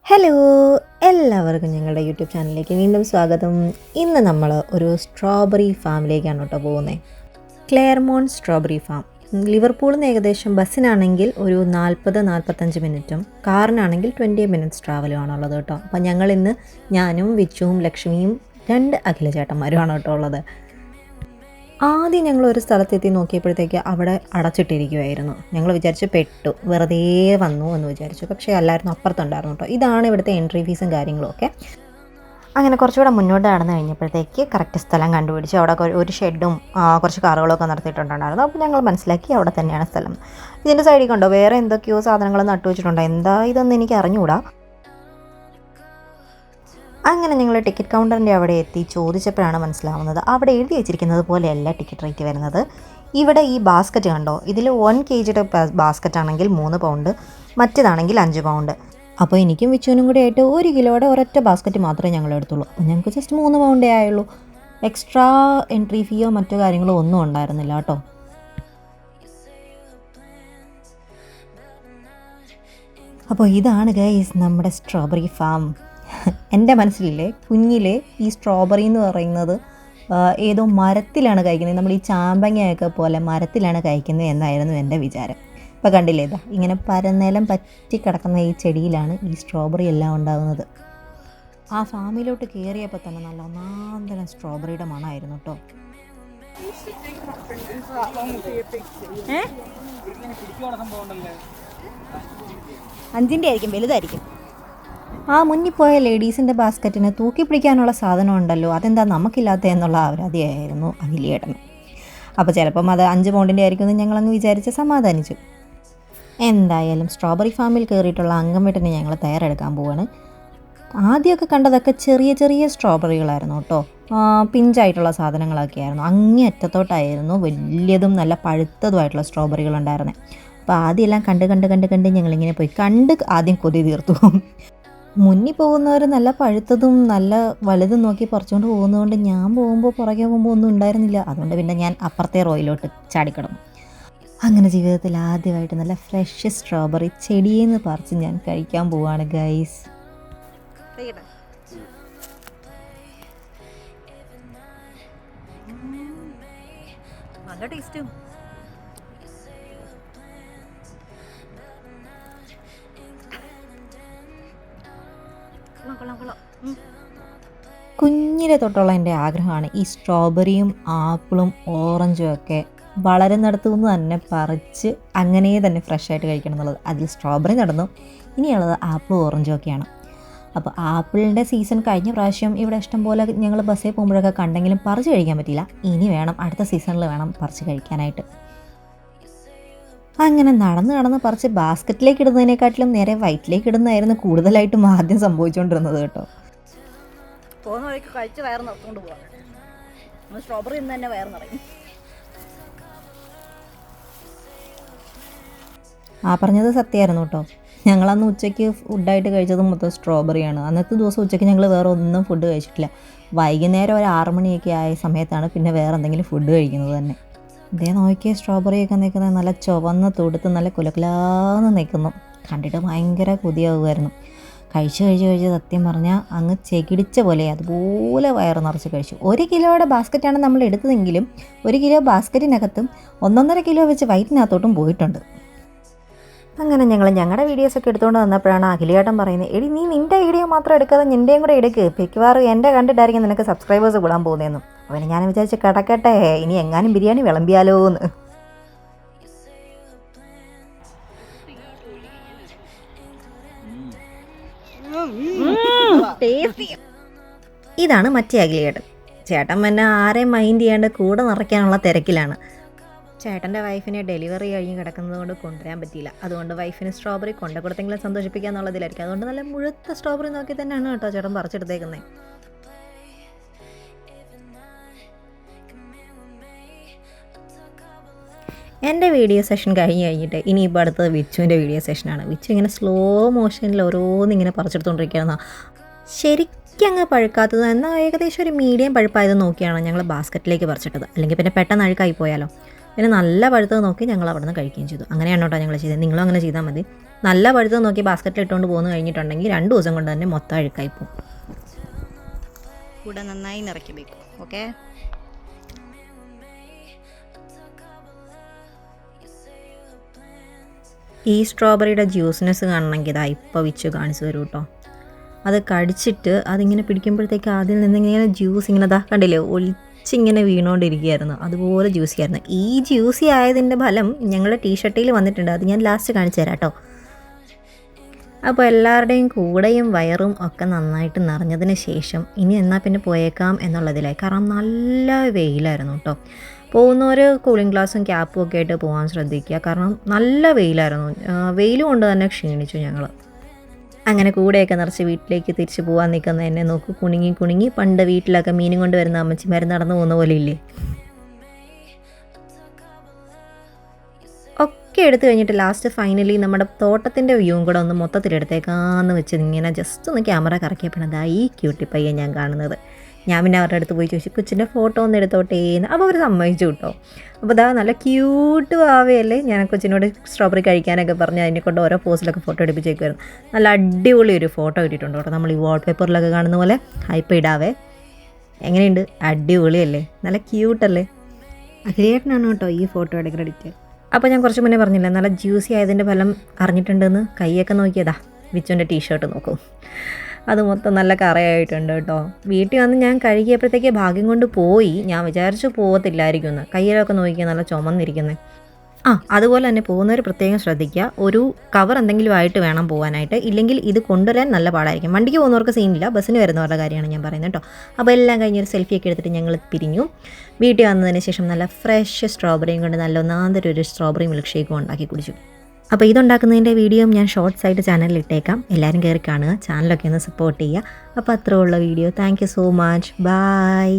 Hello, എല്ലാവർക്കും ഞങ്ങളുടെ YouTube ചാനലിലേക്ക് വീണ്ടും സ്വാഗതം. ഇന്ന് നമ്മൾ ഒരു സ്ട്രോബെറി ഫാമിലേക്കാണ് കേട്ടോ പോകുന്നത്. ക്ലെയർമോൺ സ്ട്രോബെറി ഫാം. ലിവർപൂളിൽ നിന്ന് ഏകദേശം ബസ്സിനാണെങ്കിൽ ഒരു 40-45 മിനിറ്റും കാറിനാണെങ്കിൽ 20 മിനിറ്റ്സ് ട്രാവലുമാണുള്ളത് കേട്ടോ. അപ്പം ഞങ്ങളിന്ന് ഞാനും വിച്ചുവും ലക്ഷ്മിയും 2 അഖില ചേട്ടന്മാരുമാണ് കേട്ടോ ഉള്ളത്. ആദ്യം ഞങ്ങൾ ഒരു സ്ഥലത്തെത്തി നോക്കിയപ്പോഴത്തേക്ക് അവിടെ അടച്ചിട്ടിരിക്കുമായിരുന്നു. ഞങ്ങൾ വിചാരിച്ച് പെട്ടു, വെറുതെ വന്നു എന്ന് വിചാരിച്ചു. പക്ഷേ അല്ലായിരുന്നു, അപ്പുറത്തുണ്ടായിരുന്നു കേട്ടോ. ഇതാണ് ഇവിടുത്തെ എൻട്രി ഫീസും കാര്യങ്ങളും ഒക്കെ. അങ്ങനെ കുറച്ചുകൂടെ മുന്നോട്ട് നടന്നു കഴിഞ്ഞപ്പോഴത്തേക്ക് കറക്റ്റ് സ്ഥലം കണ്ടുപിടിച്ചു. അവിടെ ഒരു ഷെഡും കുറച്ച് കാറുകളൊക്കെ നടത്തിയിട്ടുണ്ടായിരുന്നു. അപ്പോൾ ഞങ്ങൾ മനസ്സിലാക്കി അവിടെ തന്നെയാണ് സ്ഥലം. ഇതിൻ്റെ സൈഡിൽ കണ്ടോ വേറെ എന്തൊക്കെയോ സാധനങ്ങൾ നട്ടു വെച്ചിട്ടുണ്ടോ, എന്താ ഇതൊന്നും എനിക്ക് അറിഞ്ഞുകൂടാ. അങ്ങനെ ഞങ്ങൾ ടിക്കറ്റ് കൗണ്ടറിൻ്റെ അവിടെ എത്തി ചോദിച്ചപ്പോഴാണ് മനസ്സിലാവുന്നത് അവിടെ എഴുതി വെച്ചിരിക്കുന്നത് പോലെയല്ല ടിക്കറ്റ് റേറ്റ് വരുന്നത്. ഇവിടെ ഈ ബാസ്ക്കറ്റ് കണ്ടോ, ഇതിൽ 1 kg ബാസ്ക്കറ്റ് ആണെങ്കിൽ 3 പൗണ്ട്, മറ്റേതാണെങ്കിൽ 5 പൗണ്ട്. അപ്പോൾ എനിക്കും വിച്ചുവിനും കൂടി ആയിട്ട് 1 കിലോയുടെ ഒരൊറ്റ ബാസ്ക്കറ്റ് മാത്രമേ ഞങ്ങൾ എടുത്തുള്ളൂ. അപ്പോൾ ഞങ്ങൾക്ക് ജസ്റ്റ് 3 പൗണ്ടേ ആയുള്ളൂ. എക്സ്ട്രാ എൻട്രി ഫീയോ മറ്റു കാര്യങ്ങളോ ഒന്നും ഉണ്ടായിരുന്നില്ല കേട്ടോ. അപ്പോൾ ഇതാണ് ഗൈസ് നമ്മുടെ സ്ട്രോബെറി ഫാം. എൻ്റെ മനസ്സിലില്ലേ, കുഞ്ഞിലെ ഈ സ്ട്രോബെറി എന്ന് പറയുന്നത് ഏതോ മരത്തിലാണ് കഴിക്കുന്നത്, നമ്മൾ ഈ ചാമ്പങ്ങയൊക്കെ പോലെ മരത്തിലാണ് കഴിക്കുന്നത് എന്നായിരുന്നു എൻ്റെ വിചാരം. ഇപ്പോൾ കണ്ടില്ലേ, ഇതാ ഇങ്ങനെ പരനിലം പറ്റി കിടക്കുന്ന ഈ ചെടിയിലാണ് ഈ സ്ട്രോബെറി എല്ലാം ഉണ്ടാകുന്നത്. ആ ഫാമിലോട്ട് കയറിയപ്പോൾ തന്നെ നല്ല ഒന്നാന്തരം സ്ട്രോബെറിയുടെ മണമായിരുന്നു കേട്ടോ. അഞ്ചിൻ്റെ ആയിരിക്കും, വലുതായിരിക്കും. ആ മുന്നിൽ പോയ ലേഡീസിൻ്റെ ബാസ്ക്കറ്റിന് തൂക്കി പിടിക്കാനുള്ള സാധനം ഉണ്ടല്ലോ, അതെന്താ നമുക്കില്ലാത്ത എന്നുള്ള അവരാധിയായിരുന്നു അഖിലേട്ടന്. അപ്പോൾ ചിലപ്പം അത് 5 പൗണ്ടിൻ്റെ ആയിരിക്കും എന്ന് ഞങ്ങളങ്ങ് വിചാരിച്ച് സമാധാനിച്ചു. എന്തായാലും സ്ട്രോബെറി ഫാമിൽ കയറിയിട്ടുള്ള അംഗംവെട്ടിന് ഞങ്ങൾ തയ്യാറെടുക്കാൻ പോവാണ്. ആദ്യമൊക്കെ കണ്ടതൊക്കെ ചെറിയ ചെറിയ സ്ട്രോബെറികളായിരുന്നു കേട്ടോ, പിഞ്ചായിട്ടുള്ള സാധനങ്ങളൊക്കെ ആയിരുന്നു. അങ്ങേ അറ്റത്തോട്ടായിരുന്നു വലിയതും നല്ല പഴുത്തതുമായിട്ടുള്ള സ്ട്രോബെറികൾ ഉണ്ടായിരുന്നത്. അപ്പോൾ ആദ്യമെല്ലാം കണ്ട് ഞങ്ങളിങ്ങനെ പോയി ആദ്യം കൊതി തീർത്തു. മുന്നിൽ പോകുന്നവർ നല്ല പഴുത്തതും നല്ല വലുതും നോക്കി പറിച്ചുകൊണ്ട് പോകുന്നതുകൊണ്ട് ഞാൻ പുറകെ പോകുമ്പോൾ ഒന്നും ഉണ്ടായിരുന്നില്ല. അതുകൊണ്ട് പിന്നെ ഞാൻ അപ്പുറത്തെ റോയിലോട്ട് ചാടിക്കിടന്നു. അങ്ങനെ ജീവിതത്തിൽ ആദ്യമായിട്ട് നല്ല ഫ്രഷ് സ്ട്രോബെറി ചെടിയിൽ നിന്ന് പറിച്ച് ഞാൻ കഴിക്കാൻ പോവാണ് ഗൈസ്. നല്ല ടേസ്റ്റും. കുഞ്ഞിലെ തൊട്ടുള്ള എൻ്റെ ആഗ്രഹമാണ് ഈ സ്ട്രോബെറിയും ആപ്പിളും ഓറഞ്ചും ഒക്കെ വളരുന്നിടത്തു നിന്ന് തന്നെ പറിച്ച് അങ്ങനെ തന്നെ ഫ്രഷായിട്ട് കഴിക്കണം എന്നുള്ളത്. അതിൽ സ്ട്രോബെറി നടന്നു, ഇനിയുള്ളത് ആപ്പിളും ഓറഞ്ചും ഒക്കെയാണ്. അപ്പോൾ ആപ്പിളിൻ്റെ സീസൺ കഴിഞ്ഞ പ്രാവശ്യം ഇവിടെ ഇഷ്ടംപോലെ ഞങ്ങൾ ബസ്സിൽ പോകുമ്പോഴൊക്കെ കണ്ടെങ്കിലും പറിച്ച് കഴിക്കാൻ പറ്റിയില്ല. ഇനി വേണം, അടുത്ത സീസണിൽ വേണം പറിച്ച് കഴിക്കാനായിട്ട്. അങ്ങനെ നടന്ന് പറിച്ച് ബാസ്ക്കറ്റിലേക്ക് ഇടുന്നതിനെക്കാട്ടിലും നേരെ വയറ്റിലേക്ക് ഇടുന്നതായിരുന്നു കൂടുതലായിട്ടും ആദ്യം സംഭവിച്ചുകൊണ്ടിരുന്നത് കേട്ടോ. പോകുന്ന വഴിക്ക് കഴിച്ച് വയറ് നിറച്ചുകൊണ്ട് പോകാം. സ്ട്രോബെറി ഇന്ന് തന്നെ വയറ് നിറയും. പറഞ്ഞത് സത്യമായിരുന്നു കേട്ടോ. ഞങ്ങളന്ന് ഉച്ചയ്ക്ക് ഫുഡായിട്ട് കഴിച്ചത് മൊത്തം സ്ട്രോബെറിയാണ്. അന്നത്തെ ദിവസം ഉച്ചയ്ക്ക് ഞങ്ങൾ വേറെ ഒന്നും ഫുഡ് കഴിച്ചിട്ടില്ല. വൈകുന്നേരം ഒരു 6 മണിയൊക്കെ ആയ സമയത്താണ് പിന്നെ വേറെ എന്തെങ്കിലും ഫുഡ് കഴിക്കുന്നത് തന്നെ. ഇതേ നോക്കിയ സ്ട്രോബെറിയൊക്കെ നിൽക്കുന്നത് നല്ല ചുവന്ന് തൊടുത്ത് നല്ല കുലകുലാന്ന് നിൽക്കുന്നു. കണ്ടിട്ട് ഭയങ്കര കൊതിയാവുമായിരുന്നു. കഴിച്ച് സത്യം പറഞ്ഞാൽ അങ്ങ് ചെകിടിച്ച പോലെ അതുപോലെ വയറ് നിറച്ച് കഴിച്ചു. 1 കിലോയുടെ ബാസ്ക്കറ്റാണ് നമ്മൾ എടുത്തതെങ്കിലും 1 കിലോ ബാസ്ക്കറ്റിനകത്തും 1.5 കിലോ വെച്ച് വയറ്റിനകത്തോട്ടും പോയിട്ടുണ്ട്. അങ്ങനെ ഞങ്ങൾ ഞങ്ങളുടെ വീഡിയോസൊക്കെ എടുത്തുകൊണ്ട് വന്നപ്പോഴാണ് അഖിലേട്ടൻ പറയുന്നത്, എടി നീ നിൻ്റെ വീഡിയോ മാത്രം എടുക്കാതെ നിൻ്റെയും കൂടെ എടുക്ക്, മിക്കവാറും എൻ്റെ കണ്ടിട്ടായിരിക്കും നിനക്ക് സബ്സ്ക്രൈബേഴ്സ് കൂടാൻ പോകുന്നതെന്നും. അവന് ഞാൻ വിചാരിച്ച് കിടക്കട്ടെ, ഇനി എങ്ങാനും ബിരിയാണി വിളമ്പിയാലോ എന്ന്. ഇതാണ് മറ്റേ അഖിലേട്ടൻ. ചേട്ടൻ പിന്നെ ആരെയും മൈൻഡ് ചെയ്യാണ്ട് കൂടെ നിറയ്ക്കാനുള്ള തിരക്കിലാണ്. ചേട്ടൻ്റെ വൈഫിനെ ഡെലിവറി കഴിഞ്ഞ് കിടക്കുന്നത് കൊണ്ട് കൊണ്ടുവരാൻ പറ്റിയില്ല. അതുകൊണ്ട് വൈഫിന് സ്ട്രോബെറി കൊണ്ടു കൊടുത്തെങ്കിലും സന്തോഷിപ്പിക്കുക എന്നുള്ളതിലായിരിക്കും. അതുകൊണ്ട് നല്ല മുഴുത്ത സ്ട്രോബെറി നോക്കി തന്നെയാണ് കേട്ടോ ചേട്ടൻ പറിച്ചെടുത്തേക്കുന്നത്. എൻ്റെ വീഡിയോ സെഷൻ കഴിഞ്ഞിട്ട് ഇനിയിപ്പോൾ അടുത്തത് വിച്ചുവിൻ്റെ വീഡിയോ സെഷനാണ്. വിച്ചു ഇങ്ങനെ സ്ലോ മോഷനിൽ ഓരോന്നിങ്ങനെ പറിച്ചെടുത്തുകൊണ്ടിരിക്കുകയാണ്. ശരിക്കും അങ്ങ് പഴുക്കാത്തത് എന്നാൽ ഏകദേശം ഒരു മീഡിയം പഴുപ്പായത് നോക്കിയാണ് ഞങ്ങൾ ബാസ്ക്കറ്റിലേക്ക് പറിച്ചിട്ടത്. അല്ലെങ്കിൽ പിന്നെ പെട്ടെന്ന് അഴുക്കായി പോയാലോ. പിന്നെ നല്ല പഴുത്തത് നോക്കി ഞങ്ങൾ അവിടെ നിന്ന് കഴിക്കുകയും ചെയ്തു. അങ്ങനെയാണ് കേട്ടോ ഞങ്ങൾ ചെയ്തത്. നിങ്ങളും അങ്ങനെ ചെയ്താൽ മതി. നല്ല പഴുത്തത് നോക്കി ബാസ്ക്കറ്റിൽ ഇട്ടുകൊണ്ട് പോകുന്നു കഴിഞ്ഞിട്ടുണ്ടെങ്കിൽ 2 ദിവസം കൊണ്ട് തന്നെ മൊത്തം അഴുക്കായി പോകും. കൂടെ നന്നായി നിറക്കി വെക്കും. ഓക്കെ, ഈ സ്ട്രോബെറിയുടെ ജ്യൂസിനെസ് കാണണമെങ്കിൽ ഇതാ ഇപ്പോൾ വിച്ച് കാണിച്ചു തരും കേട്ടോ. അത് കടിച്ചിട്ട് അതിങ്ങനെ പിടിക്കുമ്പോഴത്തേക്ക് അതിൽ നിന്നിങ്ങനെ ജ്യൂസ് ഇങ്ങനെ അതാ കണ്ടില്ലേ ഒലിച്ചിങ്ങനെ വീണുകൊണ്ടിരിക്കുകയായിരുന്നു. അതുപോലെ ജ്യൂസിയായിരുന്നു. ഈ ജ്യൂസി ആയതിൻ്റെ ഫലം ഞങ്ങളുടെ ടീഷർട്ടിൽ വന്നിട്ടുണ്ട്. അത് ഞാൻ ലാസ്റ്റ് കാണിച്ചു തരാം കേട്ടോ. അപ്പോൾ എല്ലാവരുടെയും കൂടെയും വയറും ഒക്കെ നന്നായിട്ട് നിറഞ്ഞതിന് ശേഷം ഇനി എന്നാൽ പിന്നെ പോയേക്കാം എന്നുള്ളതിലായി. കാരണം നല്ല വെയിലായിരുന്നു കേട്ടോ. പോകുന്നവർ കൂളിംഗ് ഗ്ലാസും ക്യാപ്പും ഒക്കെ ആയിട്ട് പോകാൻ ശ്രദ്ധിക്കുക. കാരണം നല്ല വെയിലായിരുന്നു. വെയിൽ കൊണ്ട് തന്നെ ക്ഷീണിച്ചു ഞങ്ങൾ. അങ്ങനെ കൂടെയൊക്കെ നിറച്ച് വീട്ടിലേക്ക് തിരിച്ച് പോകാൻ നിൽക്കുന്ന എന്നെ നോക്ക് കുണുങ്ങി കുണുങ്ങി പണ്ട് വീട്ടിലൊക്കെ മീനും കൊണ്ട് വരുന്ന അമ്മച്ചിമാർ നടന്നു പോകുന്ന പോലെ ഇല്ലേ. ഒക്കെ എടുത്തു കഴിഞ്ഞിട്ട് ലാസ്റ്റ് ഫൈനലി നമ്മുടെ തോട്ടത്തിൻ്റെ വ്യൂവും കൂടെ ഒന്ന് മൊത്തത്തിലെടുത്തേക്കാന്ന് വെച്ച് ഇങ്ങനെ ജസ്റ്റ് ഒന്ന് ക്യാമറ കറക്കിയപ്പോഴാ ഈ ക്യൂട്ടി പയ്യൻ ഞാൻ കാണുന്നത്. ഞാൻ പിന്നെ അവരുടെ അടുത്ത് പോയി ചോദിച്ചു കൊച്ചിൻ്റെ ഫോട്ടോ ഒന്ന് എടുത്തോട്ടേന്ന്. അപ്പോൾ അവർ സമ്മതിച്ചു കേട്ടോ. അപ്പോൾ ഇതാ നല്ല ക്യൂട്ട് ആവയല്ലേ. ഞാൻ കൊച്ചിനോട് സ്ട്രോബെറി കഴിക്കാനൊക്കെ പറഞ്ഞ് അതിനെ കൊണ്ട് ഓരോ പോസ്റ്റിലൊക്കെ ഫോട്ടോ എടുപ്പിച്ചേക്കുമായിരുന്നു. നല്ല അടിപൊളി ഒരു ഫോട്ടോ ഇട്ടിട്ടുണ്ട് കേട്ടോ. നമ്മൾ ഈ വാൾപേപ്പറിലൊക്കെ കാണുന്ന പോലെ ഹൈപ്പ് ഇടാവേ. എങ്ങനെയുണ്ട്? അടിപൊളിയല്ലേ, നല്ല ക്യൂട്ടല്ലേ. അഖിലേട്ടനാണ് കേട്ടോ ഈ ഫോട്ടോയുടെ ക്രെഡിറ്റ്. അപ്പോൾ ഞാൻ കുറച്ച് മുന്നേ പറഞ്ഞില്ല നല്ല ജ്യൂസി ആയതിൻ്റെ ഫലം അറിഞ്ഞിട്ടുണ്ടെന്ന്. കൈയൊക്കെ നോക്കിയതാ വിച്ചുവിൻ്റെ ടീഷർട്ട് നോക്കും, അത് മൊത്തം നല്ല കറയായിട്ടുണ്ട് കേട്ടോ. വീട്ടിൽ വന്ന് ഞാൻ കഴുകിയപ്പോഴത്തേക്ക് ഭാഗ്യം കൊണ്ട് പോയി. ഞാൻ വിചാരിച്ചു പോകത്തില്ലായിരിക്കും എന്ന്. കയ്യിലൊക്കെ നോക്കിയാൽ നല്ല ചുമന്നിരിക്കുന്നത്. അതുപോലെ തന്നെ പോകുന്നവർ പ്രത്യേകം ശ്രദ്ധിക്കുക. ഒരു കവർ എന്തെങ്കിലും ആയിട്ട് വേണം പോകാനായിട്ട്. ഇല്ലെങ്കിൽ ഇത് കൊണ്ടുവരാൻ നല്ല പാടായിരിക്കും. വണ്ടിക്ക് പോകുന്നവർക്ക് സീനില്ല, ബസ്സിന് വരുന്നവരുടെ കാര്യമാണ് ഞാൻ പറയുന്നത് കേട്ടോ. അപ്പോൾ എല്ലാം കഴിഞ്ഞൊരു സെൽഫിയൊക്കെ എടുത്തിട്ട് ഞങ്ങൾ പിരിഞ്ഞു. വീട്ടിൽ വന്നതിന് ശേഷം നല്ല ഫ്രഷ് സ്ട്രോബെറിയും കൊണ്ട് നല്ല ഒന്നാന്തരൊരു സ്ട്രോബെറി മിൽക്ക് ഷേക്കും ഉണ്ടാക്കി കുടിച്ചു. അപ്പോൾ ഇതുണ്ടാക്കുന്നതിൻ്റെ വീഡിയോ ഞാൻ ഷോർട്സ് ആയിട്ട് ചാനലിൽ ഇട്ടേക്കാം. എല്ലാവരും കയറി കാണുക, ചാനലൊക്കെ ഒന്ന് സപ്പോർട്ട് ചെയ്യുക. അപ്പോൾ അത്രേ ഉള്ള video. Thank you so much. By.